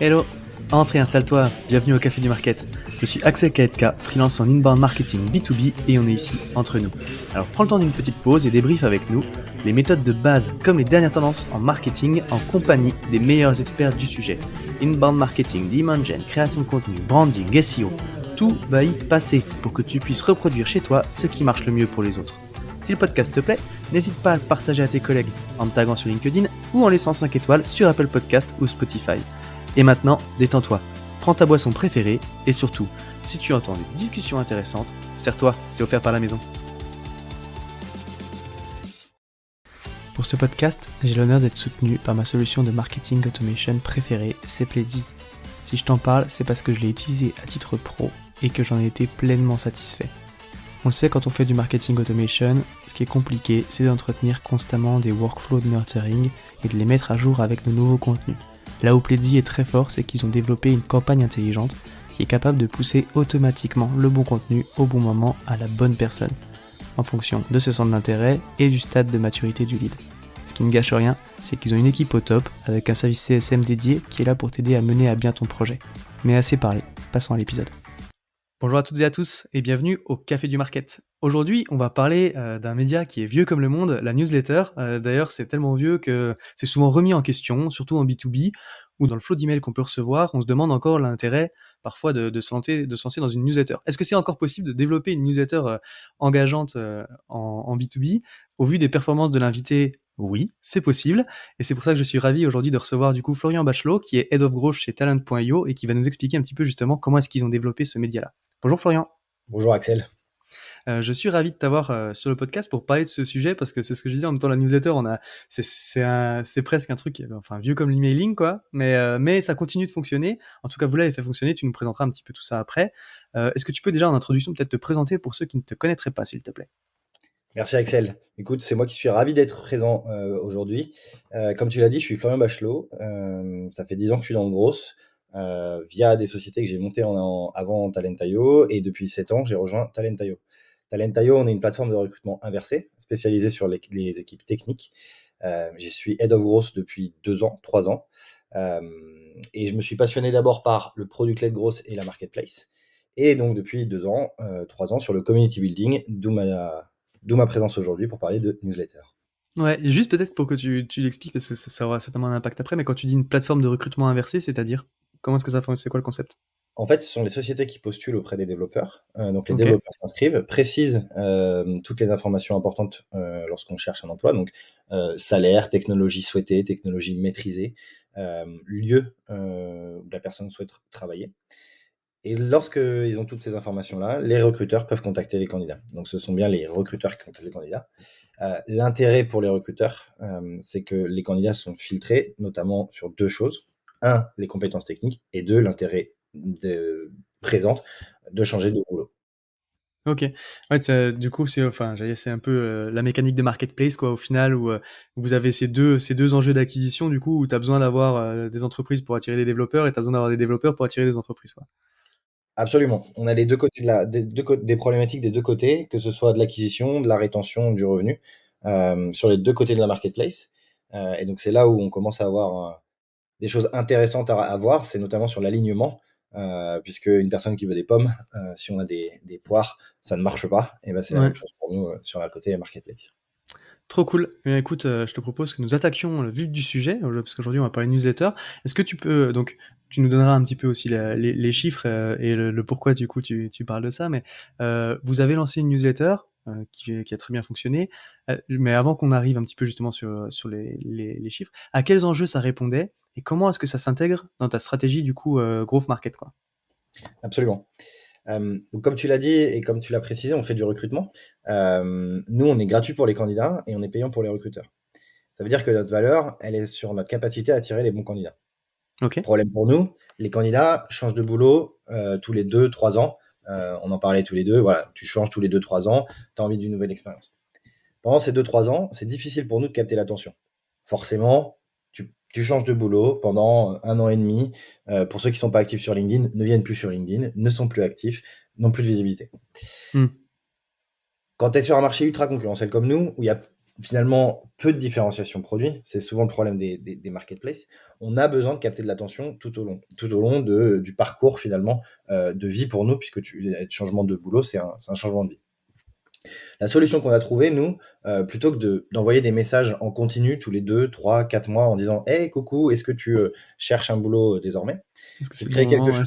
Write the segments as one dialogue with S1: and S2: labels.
S1: Hello, entre et installe-toi, bienvenue au Café du Market. Je suis Axel Kaetka, freelance en inbound marketing B2B et on est ici entre nous. Alors prends le temps d'une petite pause et débrief avec nous les méthodes de base comme les dernières tendances en marketing en compagnie des meilleurs experts du sujet. Inbound marketing, demand gen, création de contenu, branding, SEO, tout va y passer pour que tu puisses reproduire chez toi ce qui marche le mieux pour les autres. Si le podcast te plaît, n'hésite pas à le partager à tes collègues en me taguant sur LinkedIn ou en laissant 5 étoiles sur Apple Podcast ou Spotify. Et maintenant, détends-toi, prends ta boisson préférée et surtout, si tu entends des discussions intéressantes, serre-toi, c'est offert par la maison. Pour ce podcast, j'ai l'honneur d'être soutenu par ma solution de marketing automation préférée, Sepleady. Si je t'en parle, c'est parce que je l'ai utilisé à titre pro et que j'en ai été pleinement satisfait. On le sait, quand on fait du marketing automation, ce qui est compliqué, c'est d'entretenir constamment des workflows de nurturing et de les mettre à jour avec nos nouveaux contenus. Là où Pleddy est très fort, c'est qu'ils ont développé une campagne intelligente qui est capable de pousser automatiquement le bon contenu au bon moment à la bonne personne, en fonction de ses centres d'intérêt et du stade de maturité du lead. Ce qui ne gâche rien, c'est qu'ils ont une équipe au top avec un service CSM dédié qui est là pour t'aider à mener à bien ton projet. Mais assez parlé, passons à l'épisode. Bonjour à toutes et à tous et bienvenue au Café du Market. Aujourd'hui, on va parler d'un média qui est vieux comme le monde, la newsletter. D'ailleurs, c'est tellement vieux que c'est souvent remis en question, surtout en B2B, ou dans le flot d'emails qu'on peut recevoir. On se demande encore l'intérêt parfois de se lancer dans une newsletter. Est-ce que c'est encore possible de développer une newsletter engageante en B2B? Au vu des performances de l'invité, oui, c'est possible. Et c'est pour ça que je suis ravi aujourd'hui de recevoir du coup Florian Bachelot, qui est Head of Growth chez Talent.io et qui va nous expliquer un petit peu justement comment est-ce qu'ils ont développé ce média-là. Bonjour Florian.
S2: Bonjour Axel.
S1: Je suis ravi de t'avoir sur le podcast pour parler de ce sujet parce que c'est ce que je disais en même temps, la newsletter, c'est presque un truc enfin vieux comme l'emailing quoi, mais ça continue de fonctionner. En tout cas, vous l'avez fait fonctionner, tu nous présenteras un petit peu tout ça après. Est-ce que tu peux déjà en introduction peut-être te présenter pour ceux qui ne te connaîtraient pas, s'il te plaît?
S2: Merci Axel. Écoute, c'est moi qui suis ravi d'être présent aujourd'hui. Comme tu l'as dit, je suis Florian Bachelot. Ça fait 10 ans que je suis dans le gros via des sociétés que j'ai montées avant Talent.io et depuis 7 ans, j'ai rejoint Talent.io. Talent.io, on est une plateforme de recrutement inversé spécialisée sur les équipes techniques. J'y suis Head of Growth depuis 2 ans, 3 ans. Et je me suis passionné d'abord par le product-led growth et la marketplace. Et donc depuis 2 ans, 3 ans sur le community building, d'où ma présence aujourd'hui pour parler de newsletter.
S1: Ouais, et juste peut-être pour que tu l'expliques, parce que ça aura certainement un impact après, mais quand tu dis une plateforme de recrutement inversé, c'est-à-dire? Comment est-ce que ça fonctionne? C'est quoi le concept?
S2: En fait, ce sont les sociétés qui postulent auprès des développeurs. Donc les
S1: Ok.
S2: développeurs s'inscrivent, précisent toutes les informations importantes lorsqu'on cherche un emploi. Donc salaire, technologie souhaitée, technologie maîtrisée, lieu où la personne souhaite travailler. Et lorsqu'ils ont toutes ces informations-là, les recruteurs peuvent contacter les candidats. Donc ce sont bien les recruteurs qui contactent les candidats. L'intérêt pour les recruteurs, c'est que les candidats sont filtrés, notamment sur 2 choses. 1, les compétences techniques et 2, l'intérêt présente de changer de boulot.
S1: Ok. Ouais, du coup, c'est un peu la mécanique de marketplace, quoi, au final, où vous avez ces deux enjeux d'acquisition, du coup, où tu as besoin d'avoir des entreprises pour attirer des développeurs et tu as besoin d'avoir des développeurs pour attirer des entreprises, quoi.
S2: Absolument. On a les 2 côtés des problématiques des 2 côtés, que ce soit de l'acquisition, de la rétention, du revenu, sur les 2 côtés de la marketplace. Et donc c'est là où on commence à avoir des choses intéressantes à voir, c'est notamment sur l'alignement, puisque une personne qui veut des pommes, si on a des poires, ça ne marche pas. Et ben c'est la
S1: Ouais.
S2: même chose pour nous sur la côté marketplace.
S1: Trop cool. Eh bien, écoute, je te propose que nous attaquions le vif du sujet, parce qu'aujourd'hui on va parler newsletter. Est-ce que tu peux, donc, tu nous donneras un petit peu aussi les chiffres et le pourquoi du coup tu parles de ça, mais vous avez lancé une newsletter qui a très bien fonctionné, mais avant qu'on arrive un petit peu justement sur les chiffres, à quels enjeux ça répondait et comment est-ce que ça s'intègre dans ta stratégie du coup growth market, quoi?
S2: Absolument. Donc comme tu l'as dit et comme tu l'as précisé, on fait du recrutement. Nous, on est gratuit pour les candidats et on est payant pour les recruteurs. Ça veut dire que notre valeur, elle est sur notre capacité à attirer les bons candidats.
S1: Ok.
S2: Problème pour nous, les candidats changent de boulot tous les 2-3 ans. On en parlait tous les deux. Voilà, tu changes tous les 2-3 ans, tu as envie d'une nouvelle expérience. Pendant ces 2-3 ans, c'est difficile pour nous de capter l'attention. Forcément, tu changes de boulot pendant 1 an et demi. Pour ceux qui ne sont pas actifs sur LinkedIn, ne viennent plus sur LinkedIn, ne sont plus actifs, n'ont plus de visibilité.
S1: Hmm.
S2: Quand tu es sur un marché ultra concurrentiel comme nous, où il y a finalement peu de différenciation produit, c'est souvent le problème des marketplaces, on a besoin de capter de l'attention tout au long du parcours finalement de vie pour nous, puisque le changement de boulot, c'est un changement de vie. La solution qu'on a trouvée, nous, plutôt que d'envoyer des messages en continu tous les 2, 3, 4 mois en disant hey, coucou, est-ce que tu cherches un boulot désormais,
S1: Est-ce que
S2: c'est
S1: c'est
S2: de
S1: le bon
S2: créer quelque
S1: moment?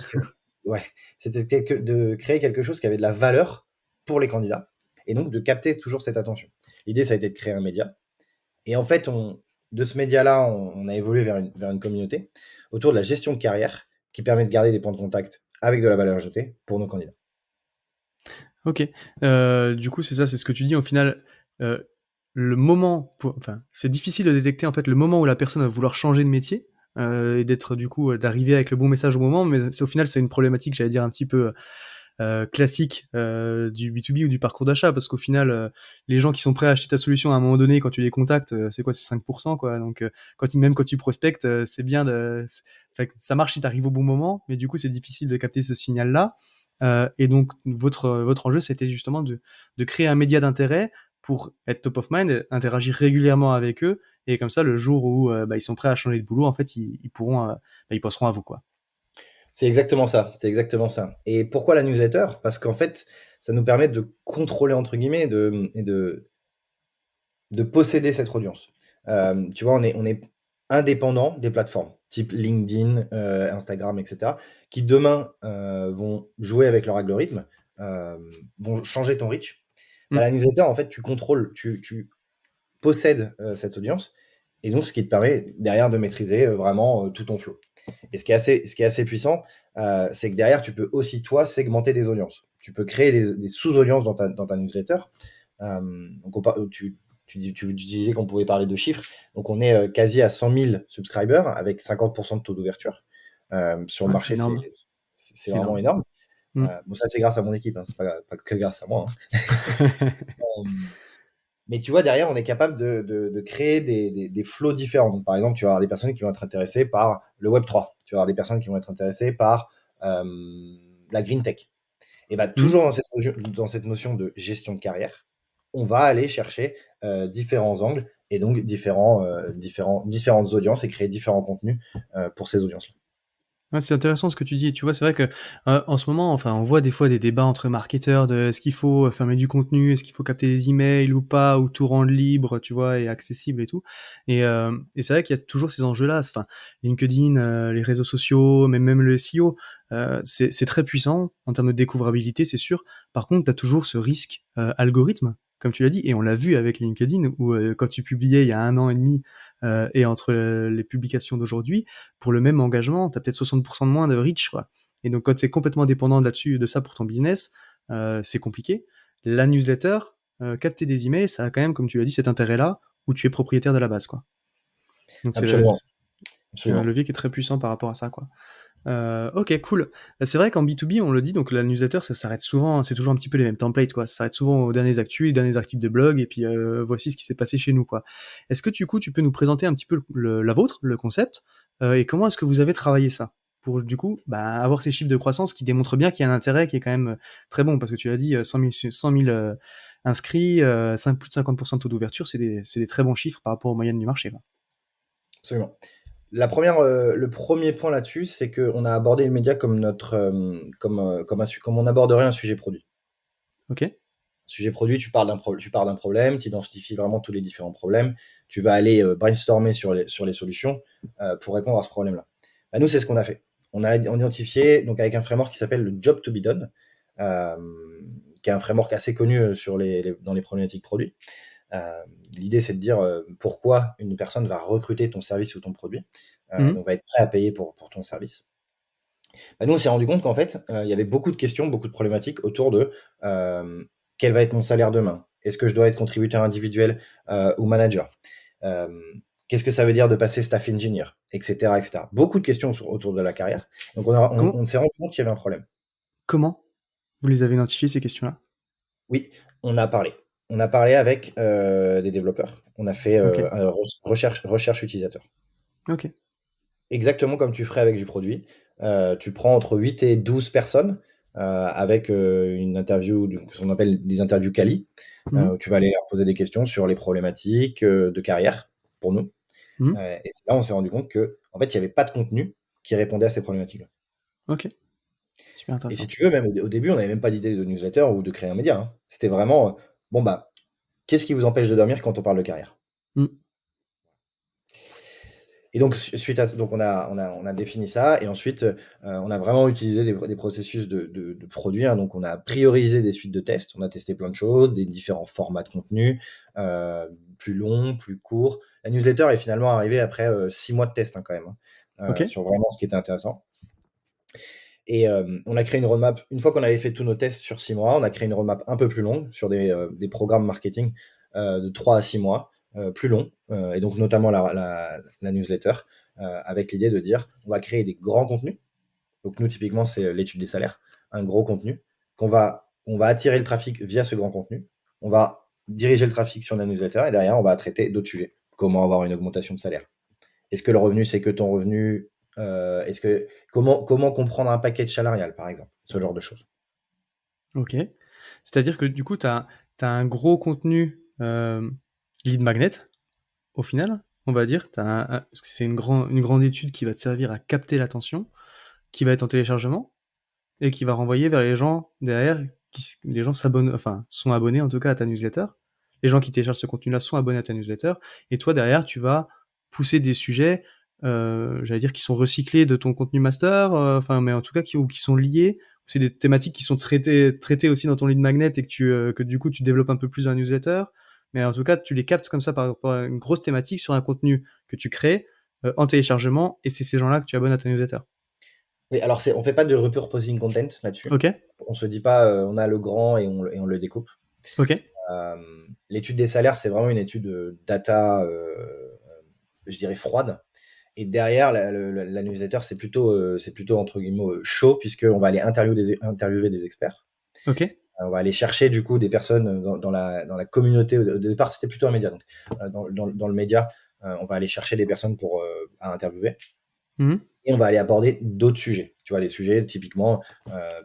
S1: Ouais.
S2: chose ouais, de créer quelque chose qui avait de la valeur pour les candidats et donc de capter toujours cette attention. L'idée, ça a été de créer un média. Et en fait, de ce média-là, on a évolué vers une communauté autour de la gestion de carrière qui permet de garder des points de contact avec de la valeur ajoutée pour nos candidats.
S1: Ok. Du coup, c'est ça, c'est ce que tu dis. Au final, euh, enfin, c'est difficile de détecter en fait le moment où la personne va vouloir changer de métier et d'être du coup d'arriver avec le bon message au moment. Mais au final, c'est une problématique, j'allais dire un petit peu classique du B2B ou du parcours d'achat, parce qu'au final, les gens qui sont prêts à acheter ta solution à un moment donné, quand tu les contactes, c'est quoi, c'est 5%, quoi. Donc, même quand tu prospectes, c'est bien enfin, ça marche si tu arrives au bon moment, mais du coup, c'est difficile de capter ce signal-là. Et donc, votre enjeu, c'était justement de créer un média d'intérêt pour être top of mind, interagir régulièrement avec eux, et comme ça, le jour où ils sont prêts à changer de boulot, en fait, ils pourront, ils penseront à vous, quoi.
S2: C'est exactement ça, c'est exactement ça. Et pourquoi la newsletter? Parce qu'en fait, ça nous permet de contrôler, entre guillemets, et de posséder cette audience. Tu vois, on est indépendant des plateformes, type LinkedIn, Instagram, etc., qui demain vont jouer avec leur algorithme, euh, vont changer ton reach. Bah, la
S1: Mm.
S2: newsletter, en fait, tu contrôles, tu possèdes cette audience, et donc ce qui te permet derrière de maîtriser vraiment tout ton flow. Et ce qui est assez puissant, c'est que derrière, tu peux aussi, toi, segmenter des audiences. Tu peux créer des sous-audiences dans ta newsletter. Donc tu disais qu'on pouvait parler de chiffres. Donc on est quasi à 100 000 subscribers avec 50% de taux d'ouverture. Sur le
S1: Ouais, c'est
S2: marché,
S1: énorme.
S2: c'est
S1: C'est
S2: vraiment
S1: énorme.
S2: énorme.
S1: Mm.
S2: Bon, ça, c'est grâce à mon équipe, hein. C'est pas que grâce à moi, hein. Euh, mais tu vois, derrière, on est capable de créer des flows différents. Donc, par exemple, tu vas avoir des personnes qui vont être intéressées par le Web3. Tu vas avoir des personnes qui vont être intéressées par la green tech. Et bah,
S1: Mm.
S2: toujours dans cette notion de gestion de carrière, on va aller chercher différents angles et donc différentes audiences et créer différents contenus pour ces audiences-là.
S1: Ouais, c'est intéressant ce que tu dis. Tu vois, c'est vrai que en ce moment, enfin, on voit des fois des débats entre marketeurs de est-ce qu'il faut fermer du contenu, est-ce qu'il faut capter des emails ou pas, ou tout rendre libre, tu vois, et accessible et tout. Et c'est vrai qu'il y a toujours ces enjeux-là. Enfin, LinkedIn, les réseaux sociaux, même le SEO, c'est très puissant en termes de découvrabilité, c'est sûr. Par contre, tu as toujours ce risque algorithme, comme tu l'as dit, et on l'a vu avec LinkedIn, où quand tu publiais il y a 1 an et demi et entre les publications d'aujourd'hui, pour le même engagement, tu as peut-être 60% de moins de reach, quoi. Et donc, quand c'est complètement dépendant là-dessus, de ça pour ton business, c'est compliqué. La newsletter, capter des emails, ça a quand même, comme tu l'as dit, cet intérêt-là, où tu es propriétaire de la base, quoi. Donc,
S2: Absolument,
S1: c'est un
S2: absolument.
S1: levier qui est très puissant par rapport à ça, quoi. Ok, cool. C'est vrai qu'en B2B, on le dit, donc la newsletter, ça s'arrête souvent, c'est toujours un petit peu les mêmes templates, quoi. Ça s'arrête souvent aux derniers actus, les derniers articles de blog, et puis voici ce qui s'est passé chez nous, quoi. Est-ce que du coup, tu peux nous présenter un petit peu la vôtre, le concept, et comment est-ce que vous avez travaillé ça pour du coup avoir ces chiffres de croissance qui démontrent bien qu'il y a un intérêt qui est quand même très bon, parce que tu l'as dit, 100 000 inscrits, plus de 50% de taux d'ouverture, c'est des très bons chiffres par rapport aux moyennes du marché, quoi.
S2: Absolument. Le premier point là-dessus, c'est qu'on a abordé le média comme comme on aborderait un sujet produit.
S1: Ok.
S2: Sujet produit, tu pars d'un problème, tu identifies vraiment tous les différents problèmes, tu vas aller brainstormer sur les solutions pour répondre à ce problème-là. Bah, nous, c'est ce qu'on a fait. On a identifié, donc avec un framework qui s'appelle le Job to be done, euh, qui est un framework assez connu dans les problématiques produits. L'idée, c'est de dire pourquoi une personne va recruter ton service ou ton produit,
S1: Mhm.
S2: donc va être prêt à payer pour ton service. Bah, nous, on s'est rendu compte qu'en fait, il y avait beaucoup de questions, beaucoup de problématiques autour de quel va être mon salaire demain? Est-ce que je dois être contributeur individuel ou manager? Euh, Qu'est-ce que ça veut dire de passer staff engineer? Etc. etc. Beaucoup de questions autour de la carrière. Donc,
S1: Comment,
S2: on s'est rendu compte qu'il y avait un problème.
S1: comment vous les avez identifiés, ces questions-là?
S2: Oui, on a parlé. On a parlé avec des développeurs. On a fait
S1: Ok.
S2: recherche utilisateur.
S1: Ok.
S2: Exactement comme tu ferais avec du produit. Tu prends entre 8 et 12 personnes, avec une interview, ce qu'on appelle des interviews quali. Où tu vas aller leur poser des questions sur les problématiques de carrière pour nous.
S1: Mmh.
S2: Et c'est là on s'est rendu compte que en fait, il y avait pas de contenu qui répondait à ces problématiques-là.
S1: OK. Super
S2: Et si
S1: intéressant.
S2: tu veux, même au début, on n'avait même pas d'idée de newsletter ou de créer un média, hein. C'était vraiment, bon, bah, qu'est-ce qui vous empêche de dormir quand on parle de carrière?
S1: Mmh.
S2: Et donc suite à donc on a défini ça et ensuite, on a vraiment utilisé des processus de produits, hein. Donc on a priorisé des suites de tests. On a testé plein de choses, des différents formats de contenu, plus longs, plus courts. La newsletter est finalement arrivée après, 6 mois de tests, hein, quand même, hein,
S1: OK.
S2: sur vraiment ce qui était intéressant. Et on a créé une roadmap. Une fois qu'on avait fait tous nos tests sur 6 mois, on a créé une roadmap un peu plus longue sur des programmes marketing, de 3 à 6 mois, plus longs, et donc notamment la newsletter, avec l'idée de dire: «On va créer des grands contenus». Donc nous, typiquement, c'est l'étude des salaires, un gros contenu on va attirer le trafic via ce grand contenu. On va diriger le trafic sur la newsletter et derrière, on va traiter d'autres sujets. Comment avoir une augmentation de salaire? Est-ce que le revenu, c'est que ton revenu? Est-ce que comment comprendre un package salarial, par exemple? Ce genre de choses.
S1: OK. C'est-à-dire que du coup, tu as un gros contenu, lead magnet, au final, on va dire. Parce que c'est une grande étude qui va te servir à capter l'attention, qui va être en téléchargement et qui va renvoyer vers les gens derrière, les gens s'abonnent, enfin, sont abonnés en tout cas à ta newsletter. Les gens qui téléchargent ce contenu-là sont abonnés à ta newsletter. Et toi, derrière, tu vas pousser des sujets, j'allais dire, qui sont recyclés de ton contenu master, enfin, mais en tout cas, qui sont liés. C'est des thématiques qui sont traitées aussi dans ton lead magnet et que du coup, tu développes un peu plus dans la newsletter. Mais en tout cas, tu les captes comme ça par rapport à une grosse thématique sur un contenu que tu crées en téléchargement, et c'est ces gens-là que tu abonnes à ta newsletter.
S2: Oui, alors on fait pas de repurposing content là-dessus.
S1: Ok.
S2: On se dit pas, on a le grand et on le découpe.
S1: Ok.
S2: L'étude des salaires, c'est vraiment une étude, data, je dirais froide. Et derrière la newsletter, c'est plutôt entre guillemets, chaud puisqu'on va aller interviewer des experts.
S1: Ok.
S2: On va aller chercher du coup des personnes dans la communauté. Au départ, c'était plutôt un média. Donc, dans le média, on va aller chercher des personnes à interviewer.
S1: Mhm.
S2: Et on va aller aborder d'autres sujets. Tu vois, des sujets typiquement,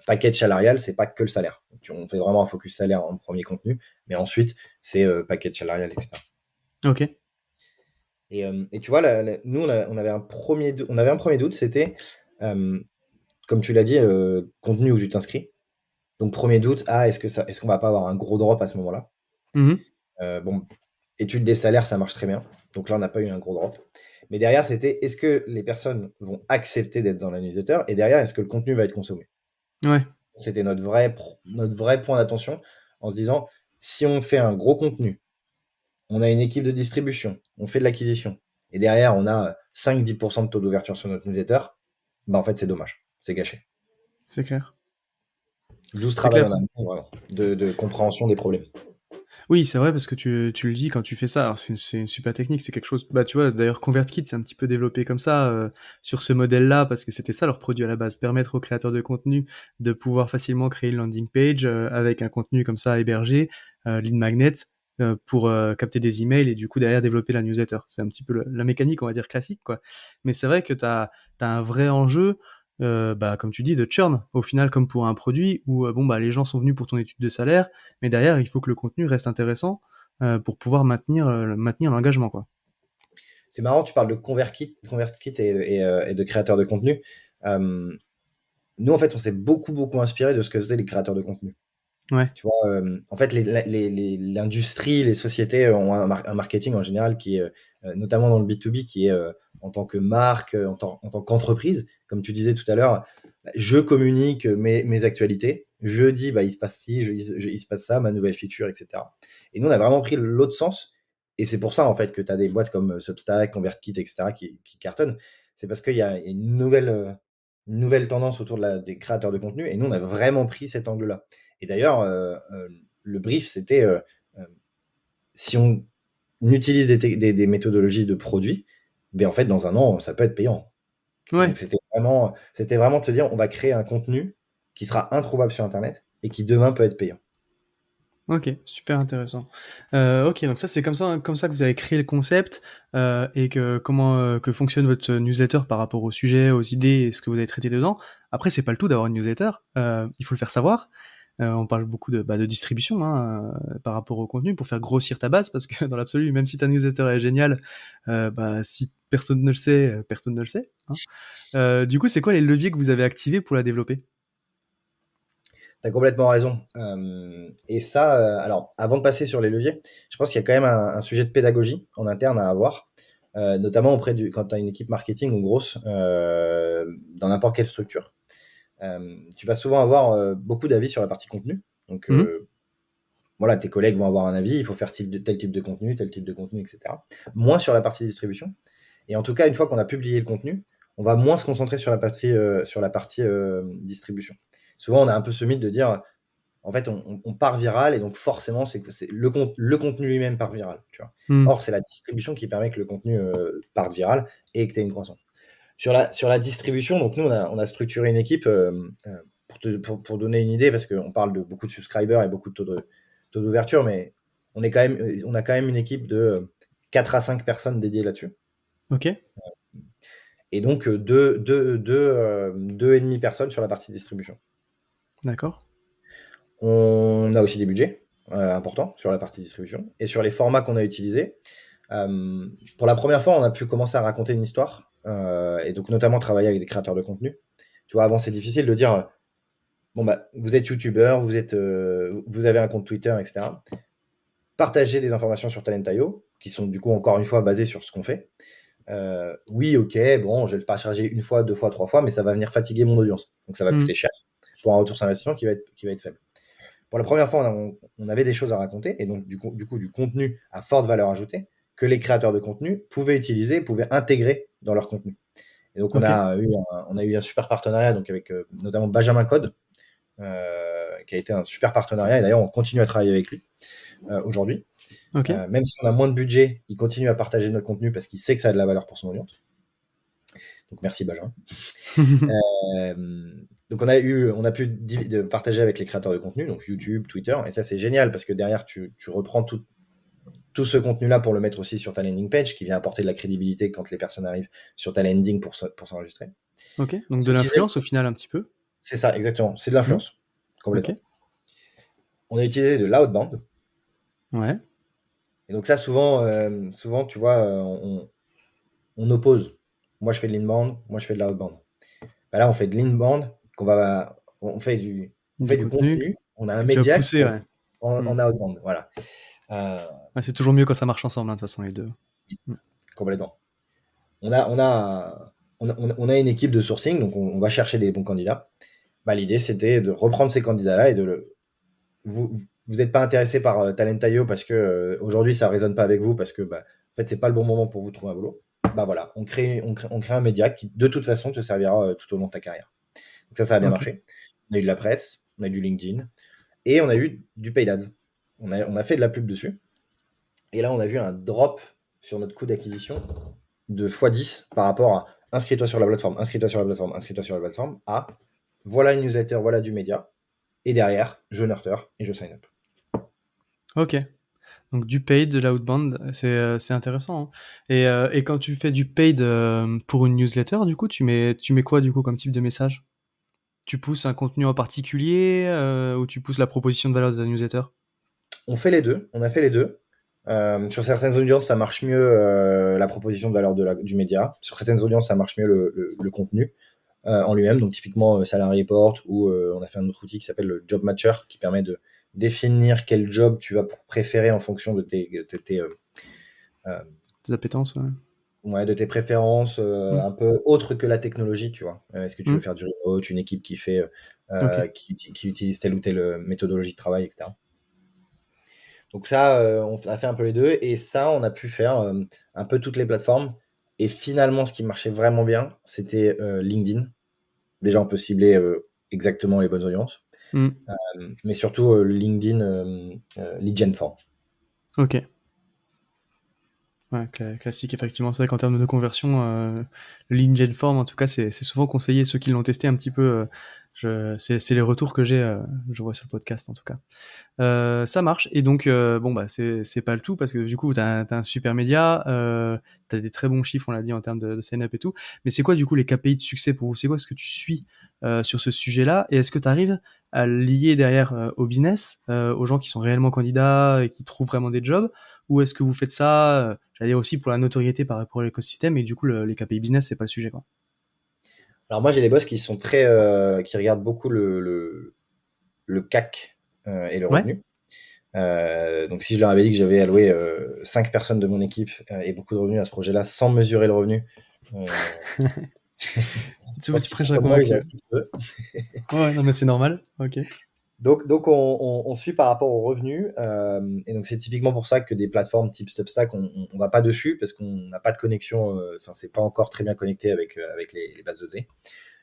S2: package salarial, c'est pas que le salaire. On fait vraiment un focus salaire en premier contenu, mais ensuite, c'est package salarial, etc.
S1: Ok.
S2: Et tu vois, nous, on avait un premier doute, c'était, comme tu l'as dit, contenu où tu t'inscris. Donc, premier doute, est-ce qu'on va pas avoir un gros drop à ce moment-là?
S1: Mhm.
S2: Bon, étude des salaires, ça marche très bien. Donc là, on n'a pas eu un gros drop. Mais derrière, c'était est-ce que les personnes vont accepter d'être dans la newsletter? Et derrière, est-ce que le contenu va être consommé?
S1: Ouais.
S2: C'était notre vrai point d'attention en se disant, si on fait un gros contenu, on a une équipe de distribution, on fait de l'acquisition, et derrière, on a 5-10% de taux d'ouverture sur notre newsletter, bah en fait, c'est dommage, c'est gâché.
S1: C'est clair.
S2: D'où ce
S1: C'est
S2: travail
S1: clair.
S2: en amont, vraiment, de compréhension des problèmes.
S1: Oui, c'est vrai parce que tu le dis quand tu fais ça. Alors c'est une super technique, c'est quelque chose. Bah tu vois, d'ailleurs ConvertKit c'est un petit peu développé comme ça sur ce modèle-là parce que c'était ça leur produit à la base, permettre aux créateurs de contenu de pouvoir facilement créer une landing page avec un contenu comme ça hébergé, lead magnet pour capter des emails et du coup derrière développer la newsletter. C'est un petit peu la mécanique on va dire classique quoi. Mais c'est vrai que t'as un vrai enjeu. Bah, comme tu dis, de churn, au final, comme pour un produit où bon, bah, les gens sont venus pour ton étude de salaire, mais derrière, il faut que le contenu reste intéressant pour pouvoir maintenir l'engagement, quoi.
S2: C'est marrant, tu parles de ConvertKit et de créateurs de contenu. Nous, en fait, on s'est beaucoup, beaucoup inspiré de ce que faisaient les créateurs de contenu.
S1: Ouais.
S2: Tu vois, en fait, l'industrie, les sociétés ont un marketing en général qui est, notamment dans le B2B, qui est en tant que marque, en tant qu'entreprise. Comme tu disais tout à l'heure, bah, je communique mes actualités. Je dis, bah, il se passe ci, il se passe ça, ma nouvelle feature, etc. Et nous, on a vraiment pris l'autre sens. Et c'est pour ça, en fait, que tu as des boîtes comme Substack, ConvertKit, etc., qui cartonnent. C'est parce qu'il y a une nouvelle tendance autour des créateurs de contenu. Et nous, on a vraiment pris cet angle-là. Et d'ailleurs, le brief, c'était si on utilise des méthodologies de produits, ben en fait, dans un an, ça peut être payant.
S1: Ouais.
S2: Donc, c'était vraiment de se dire, on va créer un contenu qui sera introuvable sur Internet et qui demain peut être payant.
S1: Ok, super intéressant. Ok, donc ça c'est comme ça que vous avez créé le concept et que comment que fonctionne votre newsletter par rapport au sujet, aux idées et ce que vous avez traité dedans. Après, c'est pas le tout d'avoir une newsletter. Il faut le faire savoir. On parle beaucoup de distribution hein, par rapport au contenu pour faire grossir ta base, parce que dans l'absolu, même si ta newsletter est géniale, si personne ne le sait, personne ne le sait. Hein. Du coup, c'est quoi les leviers que vous avez activés pour la développer?
S2: Tu as complètement raison. Et ça, alors, avant de passer sur les leviers, je pense qu'il y a quand même un sujet de pédagogie en interne à avoir, notamment quand tu as une équipe marketing ou grosse, dans n'importe quelle structure. Tu vas souvent avoir beaucoup d'avis sur la partie contenu. Donc,
S1: Mhm.
S2: voilà, tes collègues vont avoir un avis, il faut faire tel type de contenu, tel type de contenu, etc. Moins sur la partie distribution. Et en tout cas, une fois qu'on a publié le contenu, on va moins se concentrer sur la partie distribution. Souvent, on a un peu ce mythe de dire, en fait, on part viral et donc forcément, le contenu lui-même part viral. Tu vois.
S1: Mhm.
S2: Or, c'est la distribution qui permet que le contenu parte viral et que tu aies une croissance. Sur la distribution, donc nous, on a structuré une équipe pour donner une idée, parce qu'on parle de beaucoup de subscribers et beaucoup de taux d'ouverture, mais on a quand même une équipe de 4 à 5 personnes dédiées là-dessus.
S1: Ok,
S2: Et donc, deux et demi personnes sur la partie distribution.
S1: d'accord.
S2: On a aussi des budgets importants sur la partie distribution. Et sur les formats qu'on a utilisés, pour la première fois, on a pu commencer à raconter une histoire, et donc notamment travailler avec des créateurs de contenu. Tu vois, avant, c'est difficile de dire, bon, bah, vous êtes youtubeur, vous avez un compte Twitter, etc. Partagez des informations sur Talent.io, qui sont du coup encore une fois basées sur ce qu'on fait. Oui, ok, bon, je vais le partager une fois, deux fois, trois fois, mais ça va venir fatiguer mon audience. Donc ça va coûter cher pour un retour sur investissement qui va être faible. Pour la première fois, on avait des choses à raconter, et donc du coup du contenu à forte valeur ajoutée que les créateurs de contenu pouvaient utiliser, pouvaient intégrer dans leur contenu. Et donc on
S1: Ok,
S2: a eu un super partenariat donc avec notamment Benjamin Code, qui a été un super partenariat, et d'ailleurs on continue à travailler avec lui aujourd'hui.
S1: ok.
S2: Même si on a moins de budget, il continue à partager notre contenu parce qu'il sait que ça a de la valeur pour son audience. Donc merci Benjamin. Donc on a pu partager avec les créateurs de contenu, donc YouTube, Twitter, et ça c'est génial parce que derrière tu reprends tout ce contenu-là pour le mettre aussi sur ta landing page, qui vient apporter de la crédibilité quand les personnes arrivent sur ta landing pour s'enregistrer.
S1: Ok, donc de l'influence au final un petit peu.
S2: C'est ça, exactement, c'est de
S1: Hmm.
S2: l'influence,
S1: Ok,
S2: complètement. On a utilisé de l'outbound,
S1: ouais,
S2: et donc ça souvent tu vois, on oppose. Moi je fais de l'inbound, moi je fais de l'outbound. Bah là on fait de l'inbound, on fait
S1: du
S2: du
S1: contenu
S2: contenu, on a un
S1: que tu vas
S2: média
S1: pousser, ouais. Hmm.
S2: en outbound, voilà. Euh,
S1: Ouais, c'est toujours mieux quand ça marche ensemble, hein, de toute façon, les deux. Hmm.
S2: Complètement. On a une équipe de sourcing, donc on va chercher les bons candidats. Bah, l'idée, c'était de reprendre ces candidats-là et vous n'êtes pas intéressé par Talent.io parce que aujourd'hui, ça résonne pas avec vous parce que, bah, en fait, c'est pas le bon moment pour vous de trouver un boulot. Bah voilà, on crée un média qui, de toute façon, te servira tout au long de ta carrière. Donc ça a bien
S1: Ok,
S2: marché. On a eu de la presse, on a eu du LinkedIn et on a eu du paid ads. On a fait de la pub dessus. Et là, on a vu un drop sur notre coût d'acquisition de x10 par rapport à inscris-toi sur la plateforme, inscris-toi sur la plateforme, inscris-toi sur la plateforme, à voilà une newsletter, voilà du média, et derrière, je nurture et je sign up.
S1: ok. Donc du paid, de l'outbound, c'est intéressant. Hein. Et quand tu fais du paid pour une newsletter, du coup, tu mets quoi du coup comme type de message? Tu pousses un contenu en particulier ou tu pousses la proposition de valeur de ta newsletter?
S2: On fait les deux, on a fait les deux. Sur certaines audiences, ça marche mieux la proposition de valeur du média. Sur certaines audiences, ça marche mieux le contenu en lui-même. Donc typiquement Salary Report, ou on a fait un autre outil qui s'appelle le Job Matcher, qui permet de définir quel job tu vas préférer en fonction
S1: Des appétences, ouais.
S2: ouais, de tes préférences
S1: Hmm.
S2: un peu autres que la technologie, tu vois. Est-ce que tu veux
S1: Hmm.
S2: faire du remote, une équipe
S1: Ok.
S2: qui utilise telle ou telle méthodologie de travail, etc. Donc ça, on a fait un peu les deux, et ça, on a pu faire un peu toutes les plateformes. Et finalement, ce qui marchait vraiment bien, c'était LinkedIn. Déjà, on peut cibler exactement les bonnes audiences,
S1: Hmm.
S2: mais surtout LinkedIn Lead Gen Form.
S1: Ok. Ouais, classique, effectivement. C'est vrai qu'en termes de conversion, le lead gen form, en tout cas, c'est souvent conseillé, ceux qui l'ont testé un petit peu, C'est les retours que j'ai, je vois sur le podcast en tout cas. Ça marche. Et donc, bon, bah, c'est pas le tout parce que du coup, t'as un super média, t'as des très bons chiffres, on l'a dit, en termes de sign-up et tout. Mais c'est quoi, du coup, les KPI de succès pour vous? C'est quoi ce que tu suis sur ce sujet-là? Et est-ce que tu arrives à le lier derrière au business, aux gens qui sont réellement candidats et qui trouvent vraiment des jobs? Ou est-ce que vous faites ça, j'allais dire aussi pour la notoriété par rapport à l'écosystème et du coup, les KPI business, c'est pas le sujet, quoi?
S2: Alors moi, j'ai des boss qui sont qui regardent beaucoup le CAC et le
S1: Ouais.
S2: revenu. Donc si je leur avais dit que j'avais alloué 5 personnes de mon équipe et beaucoup de revenus à ce projet-là sans mesurer le revenu, je pense
S1: Tu
S2: qu'ils sont
S1: prêches à
S2: comme moi, ils
S1: convaincu.
S2: appliquent eux.
S1: Ouais, non, mais c'est normal. Ok.
S2: Donc on suit par rapport aux revenus. Et donc c'est typiquement pour ça que des plateformes type Substack, on va pas dessus parce qu'on n'a pas de connexion. Enfin, c'est pas encore très bien connecté avec les bases de données.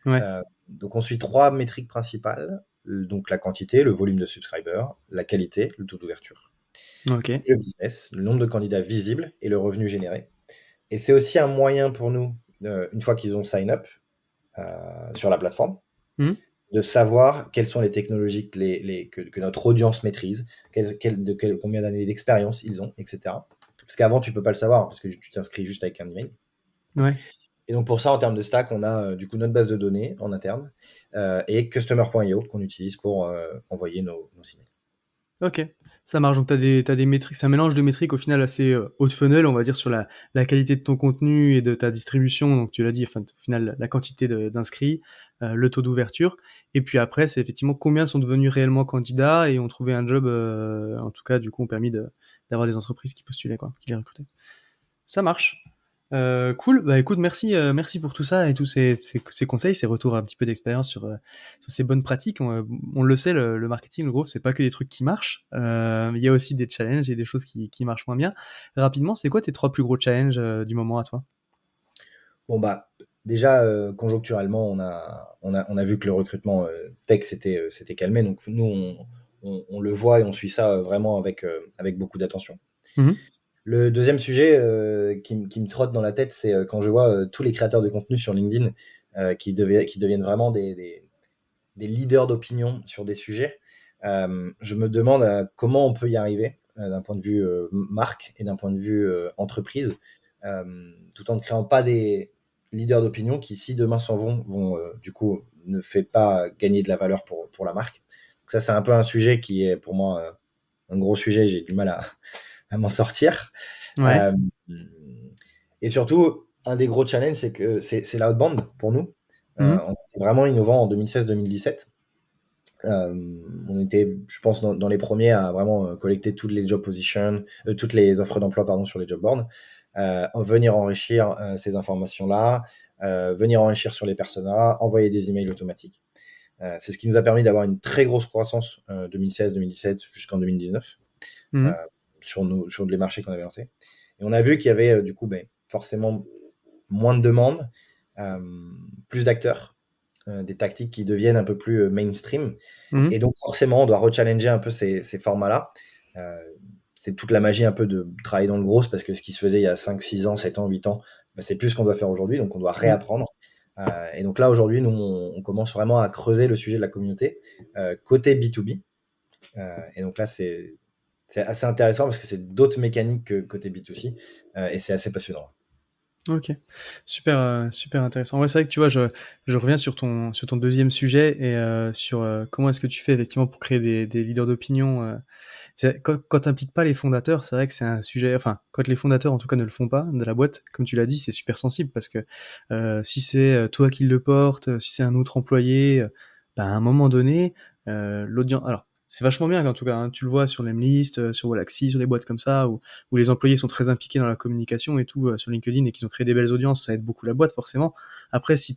S1: Ouais.
S2: Donc on suit 3 métriques principales. Donc la quantité, le volume de subscribers, la qualité, le taux d'ouverture,
S1: Ok.
S2: et le business, le nombre de candidats visibles et le revenu généré. Et c'est aussi un moyen pour nous, une fois qu'ils ont sign up sur la plateforme,
S1: Hmm.
S2: de savoir quelles sont les technologies que notre audience maîtrise, combien d'années d'expérience ils ont, etc. Parce qu'avant, tu peux pas le savoir, parce que tu t'inscris juste avec un email.
S1: Ouais.
S2: Et donc pour ça, en termes de stack, on a du coup notre base de données en interne et customer.io qu'on utilise pour envoyer nos emails.
S1: Ok, ça marche. Donc, t'as des métriques, c'est un mélange de métriques au final assez haut de funnel, on va dire, sur la qualité de ton contenu et de ta distribution. Donc, tu l'as dit, enfin, au final, la quantité d'inscrits, le taux d'ouverture. Et puis après, c'est effectivement combien sont devenus réellement candidats et ont trouvé un job, en tout cas, du coup, ont permis d'avoir des entreprises qui postulaient, quoi, qui les recrutaient. Ça marche. Cool. Bah écoute, merci pour tout ça et tous ces conseils, ces retours un petit peu d'expérience sur ces bonnes pratiques. On le sait, le marketing, le gros, c'est pas que des trucs qui marchent. Il y a aussi des challenges et des choses qui marchent moins bien. Rapidement, c'est quoi tes 3 plus gros challenges du moment à toi?
S2: Bon bah déjà conjoncturellement, on a vu que le recrutement tech s'était calmé. Donc nous, on le voit et on suit ça vraiment avec beaucoup d'attention.
S1: Mhm.
S2: Le deuxième sujet qui me trotte dans la tête, c'est quand je vois tous les créateurs de contenu sur LinkedIn qui deviennent vraiment des leaders d'opinion sur des sujets. Je me demande comment on peut y arriver d'un point de vue marque et d'un point de vue entreprise, tout en ne créant pas des leaders d'opinion qui, si demain s'en vont du coup, ne fait pas gagner de la valeur pour la marque. Donc ça, c'est un peu un sujet qui est pour moi un gros sujet. J'ai du mal à m'en sortir.
S1: Ouais.
S2: Euh, et surtout, un des gros challenges, c'est que c'est l'outbound pour nous.
S1: Mhm.
S2: On était vraiment innovant en 2016-2017. On était, je pense, dans les premiers à vraiment collecter toutes les job positions, toutes les offres d'emploi pardon, sur les job boards, venir enrichir ces informations-là, venir enrichir sur les personas, envoyer des emails automatiques. C'est ce qui nous a permis d'avoir une très grosse croissance 2016-2017 jusqu'en 2019 euh,
S1: Mhm.
S2: sur les marchés qu'on avait lancés. Et on a vu qu'il y avait du coup forcément moins de demandes, euh, plus d'acteurs, des tactiques qui deviennent un peu plus mainstream. Et
S1: Mhm.
S2: donc forcément, on doit rechallenger un peu ces formats-là. Euh, c'est toute la magie un peu de travailler dans le gros, parce que ce qui se faisait il y a 5, 6 ans, 7 ans, 8 ans, bah, c'est plus ce qu'on doit faire aujourd'hui, donc on doit
S1: Mhm.
S2: réapprendre. Et donc là, aujourd'hui, nous, on commence vraiment à creuser le sujet de la communauté côté B2B. Et donc là, c'est assez intéressant parce que c'est d'autres mécaniques que côté B2C et c'est assez passionnant.
S1: Ok, super intéressant. Ouais, c'est vrai que tu vois, je reviens sur ton deuxième sujet et sur comment est-ce que tu fais effectivement pour créer des leaders d'opinion. Quand t'impliques pas les fondateurs, c'est vrai que c'est un sujet. Enfin, quand les fondateurs en tout cas ne le font pas de la boîte, comme tu l'as dit, c'est super sensible parce que si c'est toi qui le porte, si c'est un autre employé, bah, à un moment donné, l'audience. Alors, c'est vachement bien en tout cas. Hein, tu le vois sur Lemlist, sur Wallaxy, sur des boîtes comme ça où les employés sont très impliqués dans la communication et tout sur LinkedIn et qu'ils ont créé des belles audiences, ça aide beaucoup la boîte forcément. Après, si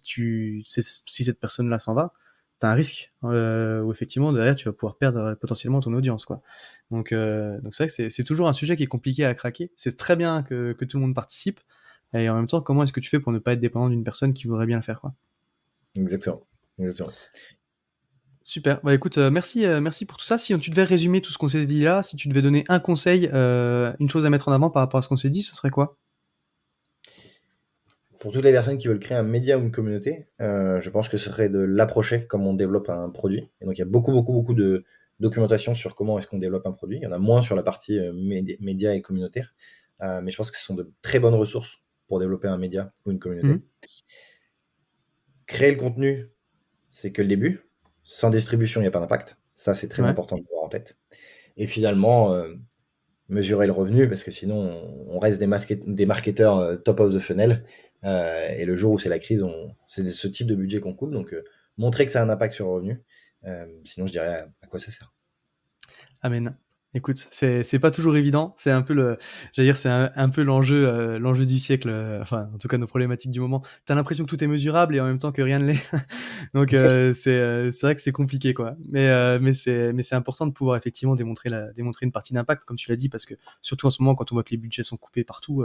S1: cette personne-là s'en va, t'as un risque où effectivement derrière tu vas pouvoir perdre potentiellement ton audience quoi. Donc c'est vrai que c'est toujours un sujet qui est compliqué à craquer. C'est très bien que tout le monde participe et en même temps comment est-ce que tu fais pour ne pas être dépendant d'une personne qui voudrait bien le faire quoi.
S2: Exactement. Exactement.
S1: Super. Bah écoute, merci pour tout ça. Si tu devais résumer tout ce qu'on s'est dit là, si tu devais donner un conseil, une chose à mettre en avant par rapport à ce qu'on s'est dit, ce serait quoi?
S2: pour toutes les personnes qui veulent créer un média ou une communauté, je pense que ce serait de l'approcher comme on développe un produit. Et donc, il y a beaucoup de documentation sur comment est-ce qu'on développe un produit. Il y en a moins sur la partie média et communautaire. Mais je pense que ce sont de très bonnes ressources pour développer un média ou une communauté. Créer le contenu, c'est que le début. Sans distribution, il n'y a pas d'impact. Ça, c'est très important de voir en tête. Et finalement, mesurer le revenu, parce que sinon, on reste des marketeurs top of the funnel. Et le jour où c'est la crise, c'est ce type de budget qu'on coupe. Donc, montrer que ça a un impact sur le revenu. Sinon, je dirais à quoi ça sert.
S1: Amen. Écoute, c'est pas toujours évident. C'est un peu c'est un peu l'enjeu du siècle. Enfin, en tout cas, nos problématiques du moment. T'as l'impression que tout est mesurable et en même temps que rien ne l'est. Donc, c'est vrai que c'est compliqué, quoi. Mais c'est important de pouvoir effectivement démontrer une partie d'impact, comme tu l'as dit, parce que surtout en ce moment, quand on voit que les budgets sont coupés partout,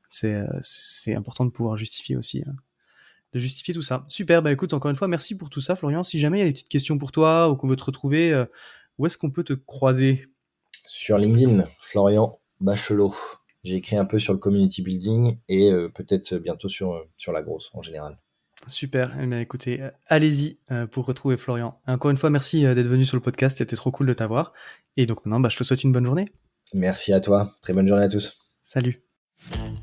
S1: c'est important de pouvoir justifier aussi. De justifier tout ça. Super. Bah écoute, encore une fois, merci pour tout ça, Florian. Si jamais il y a des petites questions pour toi ou qu'on veut te retrouver, où est-ce qu'on peut te croiser?
S2: Sur LinkedIn, Florian Bachelot. J'ai écrit un peu sur le community building et peut-être bientôt sur la grosse en général.
S1: Super. Eh bien, écoutez, allez-y pour retrouver Florian. Encore une fois, merci d'être venu sur le podcast. C'était trop cool de t'avoir. Et donc maintenant, je te souhaite une bonne journée.
S2: Merci à toi. Très bonne journée à tous.
S1: Salut.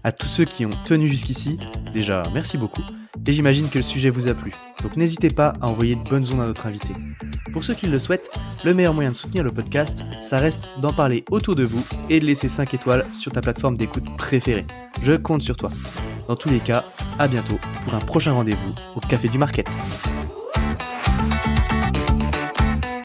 S1: À tous ceux qui ont tenu jusqu'ici, déjà, merci beaucoup. Et j'imagine que le sujet vous a plu. Donc n'hésitez pas à envoyer de bonnes ondes à notre invité. Pour ceux qui le souhaitent, le meilleur moyen de soutenir le podcast, ça reste d'en parler autour de vous et de laisser 5 étoiles sur ta plateforme d'écoute préférée. Je compte sur toi. Dans tous les cas, à bientôt pour un prochain rendez-vous au Café du Market.